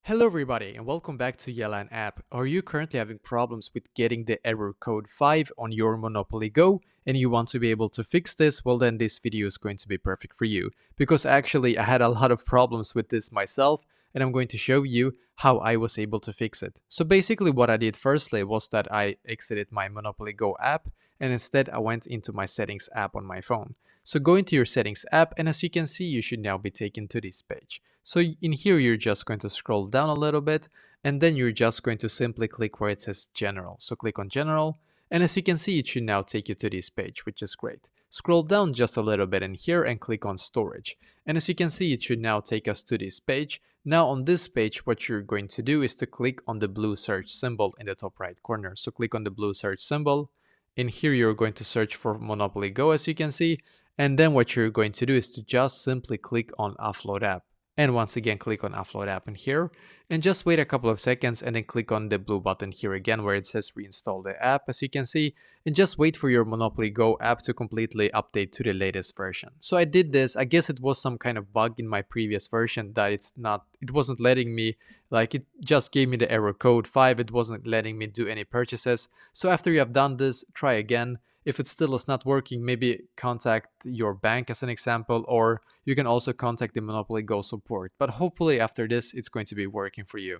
Hello everybody and welcome back to Yelan app. Are you currently having problems with getting the error code 5 on your Monopoly Go and you want to be able to fix this? Well, then this video is going to be perfect for you, because actually I had a lot of problems with this myself and I'm going to show you how I was able to fix it. So basically what I did firstly was that I exited my Monopoly Go app and instead I went into my settings app on my phone. So go into your settings app, and as you can see, you should now be taken to this page. So in here, you're just going to scroll down a little bit, and then you're just going to simply click where it says General. So click on General, and as you can see, it should now take you to this page, which is great. Scroll down just a little bit in here and click on Storage. And as you can see, it should now take us to this page. Now on this page, what you're going to do is to click on the blue search symbol in the top right corner. So click on the blue search symbol. In here, you're going to search for Monopoly Go, as you can see, and then what you're going to do is to just simply click on Offload App. And once again, click on Offload App in here, and just wait a couple of seconds and then click on the blue button here again where it says reinstall the app, as you can see, and just wait for your Monopoly Go app to completely update to the latest version. So I did this. I guess it was some kind of bug in my previous version that it wasn't letting me, like, it just gave me the error code 5. It wasn't letting me do any purchases. So after you have done this, try again. If it still is not working, maybe contact your bank as an example, or you can also contact the Monopoly Go support. But hopefully after this, it's going to be working for you.